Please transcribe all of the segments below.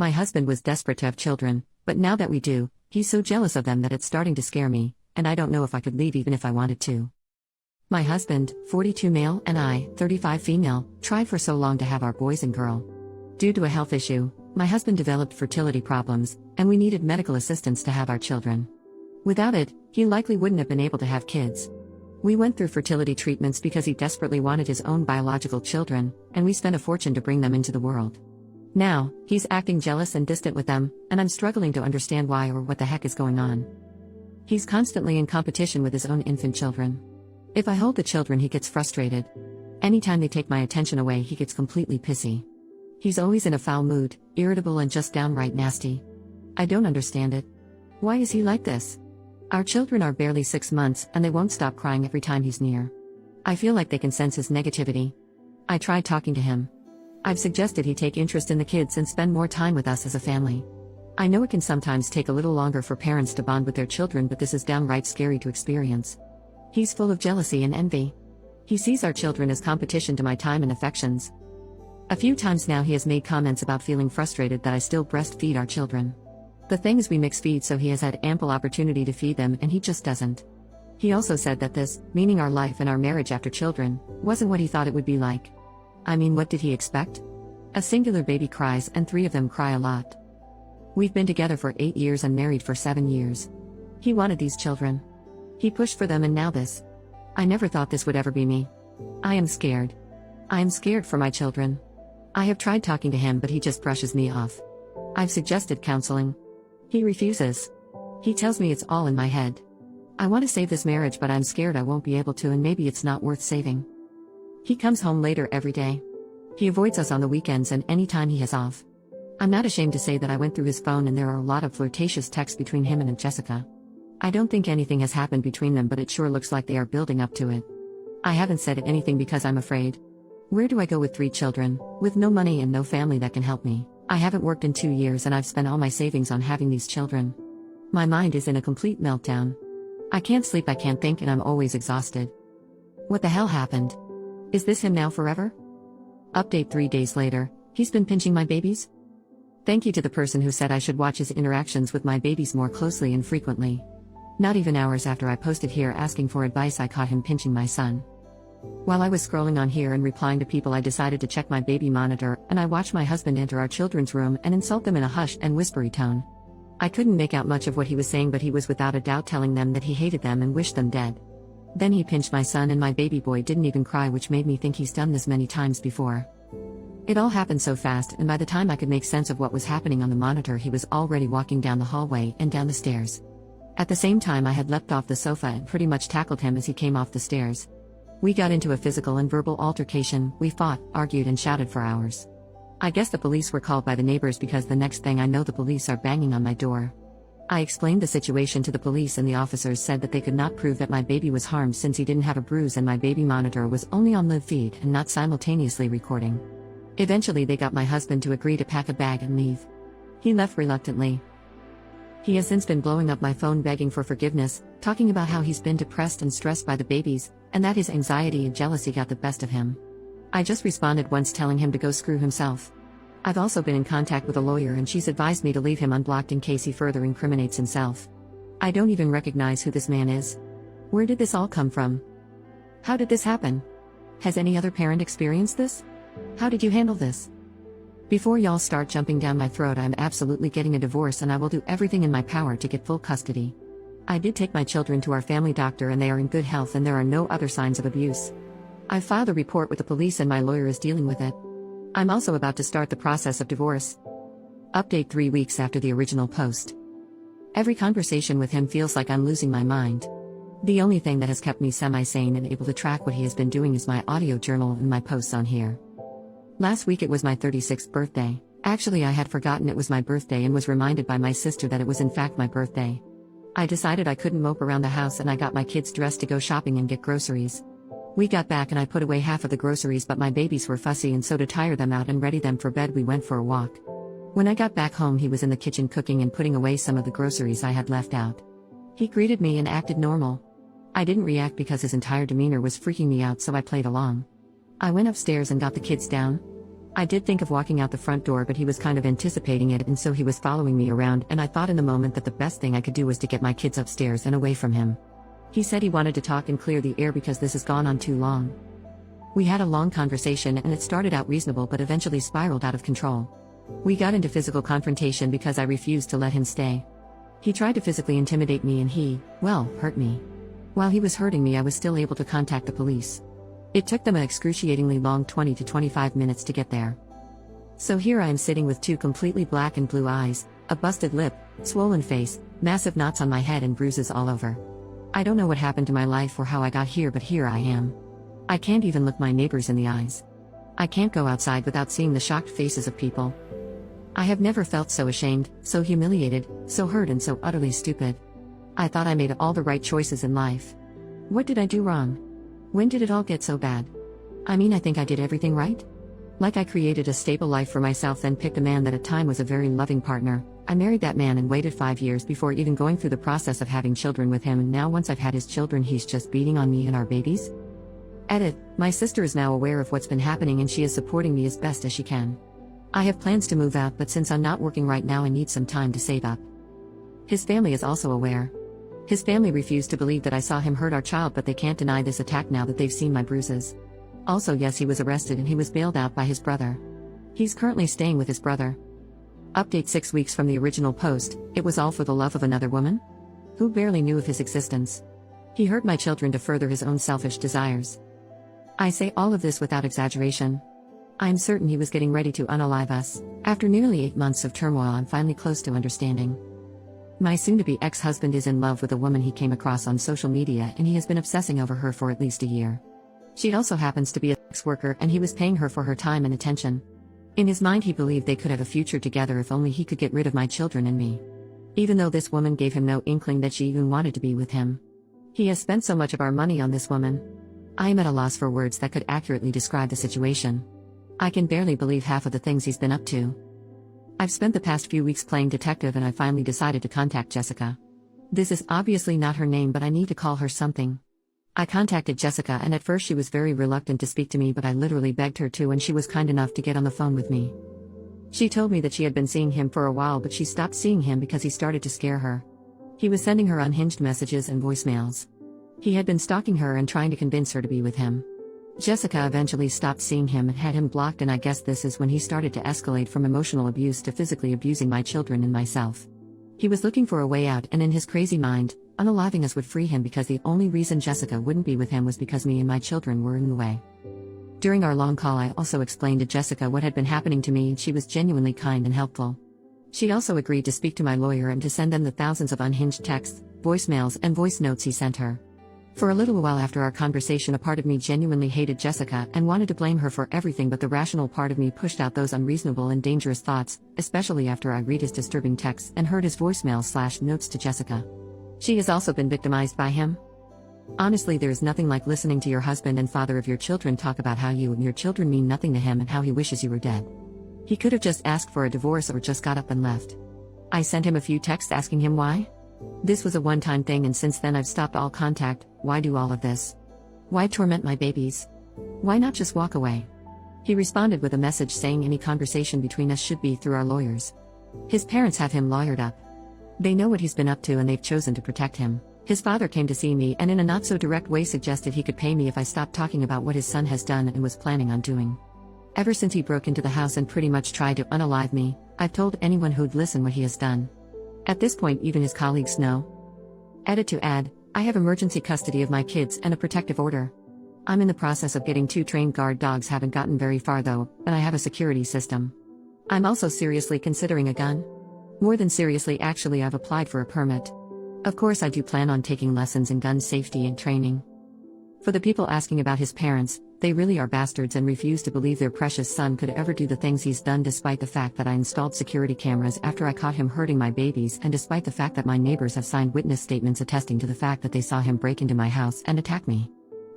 My husband was desperate to have children, but now that we do, he's so jealous of them that it's starting to scare me, and I don't know if I could leave even if I wanted to. My husband, 42 male, and I, 35 female, tried for so long to have our boys and girl. Due to a health issue, my husband developed fertility problems, and we needed medical assistance to have our children. Without it, he likely wouldn't have been able to have kids. We went through fertility treatments because he desperately wanted his own biological children, and we spent a fortune to bring them into the world. Now, he's acting jealous and distant with them, and I'm struggling to understand why or what the heck is going on. He's constantly in competition with his own infant children. If I hold the children, he gets frustrated. Anytime they take my attention away, he gets completely pissy. He's always in a foul mood, irritable and just downright nasty. I don't understand it. Why is he like this? Our children are barely 6 months, and they won't stop crying every time he's near. I feel like they can sense his negativity. I tried talking to him. I've suggested he take interest in the kids and spend more time with us as a family. I know it can sometimes take a little longer for parents to bond with their children, but this is downright scary to experience. He's full of jealousy and envy. He sees our children as competition to my time and affections. A few times now he has made comments about feeling frustrated that I still breastfeed our children. The thing is, we mix feed, so he has had ample opportunity to feed them and he just doesn't. He also said that this, meaning our life and our marriage after children, wasn't what he thought it would be like. I mean, what did he expect? A singular baby cries and 3 of them cry a lot. We've been together for 8 years and married for 7 years. He wanted these children. He pushed for them, and now this. I never thought this would ever be me. I am scared. I am scared for my children. I have tried talking to him, but he just brushes me off. I've suggested counseling. He refuses. He tells me it's all in my head. I want to save this marriage, but I'm scared I won't be able to, and maybe it's not worth saving. He comes home later every day. He avoids us on the weekends and any time he has off. I'm not ashamed to say that I went through his phone and there are a lot of flirtatious texts between him and Aunt Jessica. I don't think anything has happened between them, but it sure looks like they are building up to it. I haven't said anything because I'm afraid. Where do I go with 3 children, with no money and no family that can help me? I haven't worked in 2 years and I've spent all my savings on having these children. My mind is in a complete meltdown. I can't sleep, I can't think, and I'm always exhausted. What the hell happened? Is this him now forever? Update 3 days later, he's been pinching my babies? Thank you to the person who said I should watch his interactions with my babies more closely and frequently. Not even hours after I posted here asking for advice, I caught him pinching my son. While I was scrolling on here and replying to people, I decided to check my baby monitor, and I watched my husband enter our children's room and insult them in a hushed and whispery tone. I couldn't make out much of what he was saying, but he was without a doubt telling them that he hated them and wished them dead. Then he pinched my son, and my baby boy didn't even cry, which made me think he's done this many times before. It all happened so fast, and by the time I could make sense of what was happening on the monitor, he was already walking down the hallway and down the stairs. At the same time, I had leapt off the sofa and pretty much tackled him as he came off the stairs. We got into a physical and verbal altercation. We fought, argued, and shouted for hours. I guess the police were called by the neighbors, because the next thing I know, the police are banging on my door. I explained the situation to the police, and the officers said that they could not prove that my baby was harmed since he didn't have a bruise and my baby monitor was only on live feed and not simultaneously recording. Eventually they got my husband to agree to pack a bag and leave. He left reluctantly. He has since been blowing up my phone begging for forgiveness, talking about how he's been depressed and stressed by the babies, and that his anxiety and jealousy got the best of him. I just responded once telling him to go screw himself. I've also been in contact with a lawyer, and she's advised me to leave him unblocked in case he further incriminates himself. I don't even recognize who this man is. Where did this all come from? How did this happen? Has any other parent experienced this? How did you handle this? Before y'all start jumping down my throat, I'm absolutely getting a divorce, and I will do everything in my power to get full custody. I did take my children to our family doctor, and they are in good health, and there are no other signs of abuse. I filed a report with the police, and my lawyer is dealing with it. I'm also about to start the process of divorce. Update 3 weeks after the original post. Every conversation with him feels like I'm losing my mind. The only thing that has kept me semi-sane and able to track what he has been doing is my audio journal and my posts on here. Last week it was my 36th birthday. Actually, I had forgotten it was my birthday and was reminded by my sister that it was in fact my birthday. I decided I couldn't mope around the house, and I got my kids dressed to go shopping and get groceries. We got back and I put away half of the groceries, but my babies were fussy, and so to tire them out and ready them for bed, we went for a walk. When I got back home, he was in the kitchen cooking and putting away some of the groceries I had left out. He greeted me and acted normal. I didn't react because his entire demeanor was freaking me out, so I played along. I went upstairs and got the kids down. I did think of walking out the front door, but he was kind of anticipating it, and so he was following me around, and I thought in the moment that the best thing I could do was to get my kids upstairs and away from him. He said he wanted to talk and clear the air because this has gone on too long. We had a long conversation and it started out reasonable but eventually spiraled out of control. We got into physical confrontation because I refused to let him stay. He tried to physically intimidate me and hurt me. While he was hurting me, I was still able to contact the police. It took them an excruciatingly long 20 to 25 minutes to get there. So here I am sitting with two completely black and blue eyes, a busted lip, swollen face, massive knots on my head and bruises all over. I don't know what happened to my life or how I got here, but here I am. I can't even look my neighbors in the eyes. I can't go outside without seeing the shocked faces of people. I have never felt so ashamed, so humiliated, so hurt and so utterly stupid. I thought I made all the right choices in life. What did I do wrong? When did it all get so bad? I think I did everything right. Like I created a stable life for myself, then picked a man that at time was a very loving partner. I married that man and waited 5 years before even going through the process of having children with him, and now once I've had his children he's just beating on me and our babies? Edit, my sister is now aware of what's been happening and she is supporting me as best as she can. I have plans to move out, but since I'm not working right now I need some time to save up. His family is also aware. His family refused to believe that I saw him hurt our child, but they can't deny this attack now that they've seen my bruises. Also, yes, he was arrested and he was bailed out by his brother. He's currently staying with his brother. Update 6 weeks from the original post, it was all for the love of another woman? Who barely knew of his existence. He hurt my children to further his own selfish desires. I say all of this without exaggeration. I'm certain he was getting ready to unalive us. After nearly 8 months of turmoil, I'm finally close to understanding. My soon-to-be ex-husband is in love with a woman he came across on social media, and he has been obsessing over her for at least a year. She also happens to be a sex worker, and he was paying her for her time and attention. In his mind, he believed they could have a future together if only he could get rid of my children and me. Even though this woman gave him no inkling that she even wanted to be with him. He has spent so much of our money on this woman. I am at a loss for words that could accurately describe the situation. I can barely believe half of the things he's been up to. I've spent the past few weeks playing detective, and I finally decided to contact Jessica. This is obviously not her name, but I need to call her something. I contacted Jessica, and at first she was very reluctant to speak to me, but I literally begged her to, and she was kind enough to get on the phone with me. She told me that she had been seeing him for a while, but she stopped seeing him because he started to scare her. He was sending her unhinged messages and voicemails. He had been stalking her and trying to convince her to be with him. Jessica eventually stopped seeing him and had him blocked, and I guess this is when he started to escalate from emotional abuse to physically abusing my children and myself. He was looking for a way out, and in his crazy mind, unaliving us would free him, because the only reason Jessica wouldn't be with him was because me and my children were in the way. During our long call, I also explained to Jessica what had been happening to me, and she was genuinely kind and helpful. She also agreed to speak to my lawyer and to send them the thousands of unhinged texts, voicemails, and voice notes he sent her. For a little while after our conversation, a part of me genuinely hated Jessica and wanted to blame her for everything, but the rational part of me pushed out those unreasonable and dangerous thoughts, especially after I read his disturbing texts and heard his voicemails/notes to Jessica. She has also been victimized by him. Honestly, there is nothing like listening to your husband and father of your children talk about how you and your children mean nothing to him and how he wishes you were dead. He could have just asked for a divorce or just got up and left. I sent him a few texts asking him why. This was a one-time thing, and since then I've stopped all contact. Why do all of this? Why torment my babies? Why not just walk away? He responded with a message saying any conversation between us should be through our lawyers. His parents have him lawyered up. They know what he's been up to and they've chosen to protect him. His father came to see me and in a not-so-direct way suggested he could pay me if I stopped talking about what his son has done and was planning on doing. Ever since he broke into the house and pretty much tried to unalive me, I've told anyone who'd listen what he has done. At this point, even his colleagues know. Edit to add, I have emergency custody of my kids and a protective order. I'm in the process of getting 2 trained guard dogs, haven't gotten very far though, and I have a security system. I'm also seriously considering a gun. More than seriously, actually, I've applied for a permit. Of course, I do plan on taking lessons in gun safety and training. For the people asking about his parents, they really are bastards and refuse to believe their precious son could ever do the things he's done, despite the fact that I installed security cameras after I caught him hurting my babies, and despite the fact that my neighbors have signed witness statements attesting to the fact that they saw him break into my house and attack me.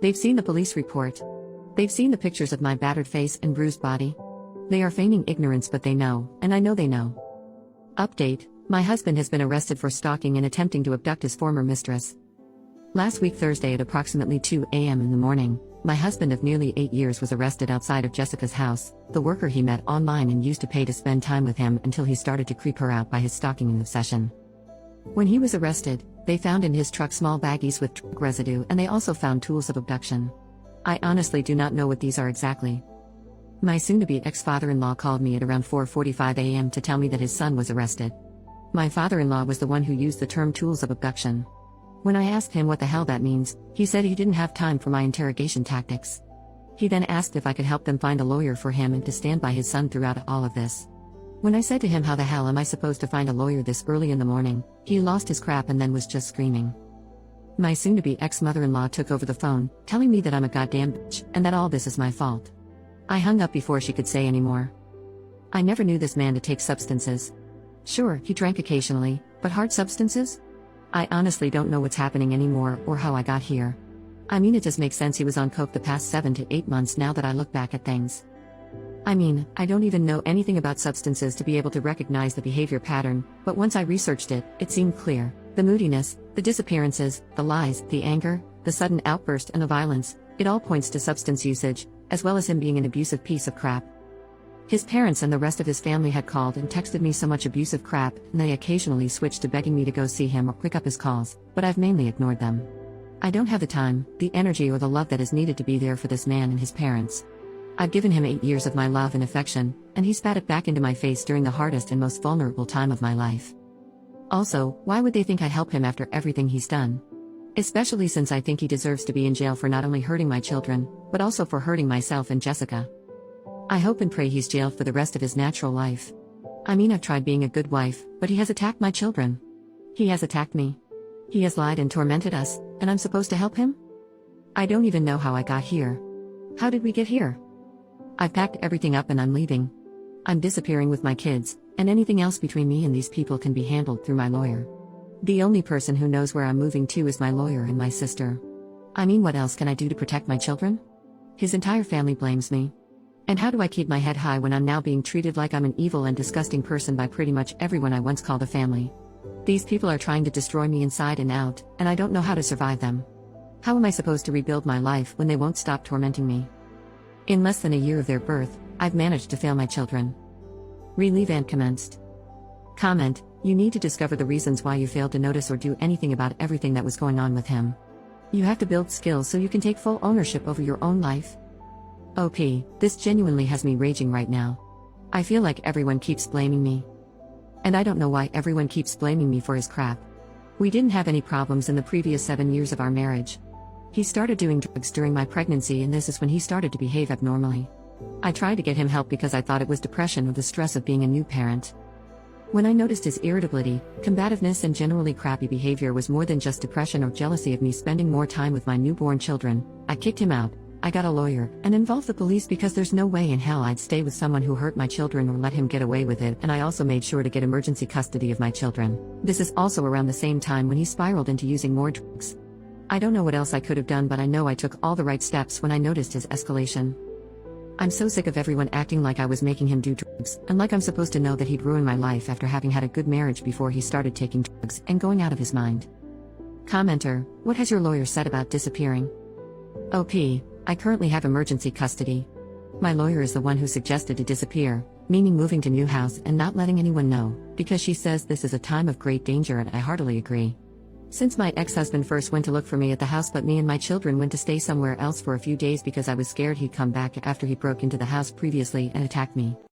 They've seen the police report. They've seen the pictures of my battered face and bruised body. They are feigning ignorance, but they know, and I know they know. Update, my husband has been arrested for stalking and attempting to abduct his former mistress. Last week Thursday at approximately 2 a.m. in the morning, My husband of nearly 8 years was arrested outside of Jessica's house, the worker he met online and used to pay to spend time with him until he started to creep her out by his stalking obsession. When he was arrested, they found in his truck small baggies with drug residue, and they also found tools of abduction. I honestly do not know what these are exactly. My soon-to-be ex-father-in-law called me at around 4:45 a.m. to tell me that his son was arrested. My father-in-law was the one who used the term tools of abduction. When I asked him what the hell that means, he said he didn't have time for my interrogation tactics. He then asked if I could help them find a lawyer for him and to stand by his son throughout all of this. When I said to him, how the hell am I supposed to find a lawyer this early in the morning, he lost his crap and then was just screaming. My soon-to-be ex-mother-in-law took over the phone, telling me that I'm a goddamn bitch and that all this is my fault. I hung up before she could say any more. I never knew this man to take substances. Sure, he drank occasionally, but hard substances? I honestly don't know what's happening anymore or how I got here. I mean, it does make sense he was on coke the past 7 to 8 months now that I look back at things. I mean, I don't even know anything about substances to be able to recognize the behavior pattern, but once I researched it, it seemed clear. The moodiness, the disappearances, the lies, the anger, the sudden outburst and the violence, it all points to substance usage, as well as him being an abusive piece of crap. His parents and the rest of his family had called and texted me so much abusive crap, and they occasionally switched to begging me to go see him or pick up his calls, but I've mainly ignored them. I don't have the time, the energy or the love that is needed to be there for this man and his parents. I've given him 8 years of my love and affection, and he spat it back into my face during the hardest and most vulnerable time of my life. Also, why would they think I'd help him after everything he's done? Especially since I think he deserves to be in jail for not only hurting my children, but also for hurting myself and Jessica. I hope and pray he's jailed for the rest of his natural life. I mean, I've tried being a good wife, but he has attacked my children. He has attacked me. He has lied and tormented us, and I'm supposed to help him? I don't even know how I got here. How did we get here? I've packed everything up and I'm leaving. I'm disappearing with my kids, and anything else between me and these people can be handled through my lawyer. The only person who knows where I'm moving to is my lawyer and my sister. I mean, what else can I do to protect my children? His entire family blames me. And how do I keep my head high when I'm now being treated like I'm an evil and disgusting person by pretty much everyone I once called a family? These people are trying to destroy me inside and out, and I don't know how to survive them. How am I supposed to rebuild my life when they won't stop tormenting me? In less than a year of their birth, I've managed to fail my children. Relief and commenced. Comment: you need to discover the reasons why you failed to notice or do anything about everything that was going on with him. You have to build skills so you can take full ownership over your own life. OP, this genuinely has me raging right now. I feel like everyone keeps blaming me. And I don't know why everyone keeps blaming me for his crap. We didn't have any problems in the previous 7 years of our marriage. He started doing drugs during my pregnancy, and this is when he started to behave abnormally. I tried to get him help because I thought it was depression or the stress of being a new parent. When I noticed his irritability, combativeness and generally crappy behavior was more than just depression or jealousy of me spending more time with my newborn children, I kicked him out. I got a lawyer, and involved the police because there's no way in hell I'd stay with someone who hurt my children or let him get away with it, and I also made sure to get emergency custody of my children. This is also around the same time when he spiraled into using more drugs. I don't know what else I could have done, but I know I took all the right steps when I noticed his escalation. I'm so sick of everyone acting like I was making him do drugs, and like I'm supposed to know that he'd ruin my life after having had a good marriage before he started taking drugs and going out of his mind. Commenter: what has your lawyer said about disappearing? OP, I currently have emergency custody. My lawyer is the one who suggested to disappear, meaning moving to new house and not letting anyone know, because she says this is a time of great danger, and I heartily agree. Since my ex-husband first went to look for me at the house, but me and my children went to stay somewhere else for a few days because I was scared he'd come back after he broke into the house previously and attacked me.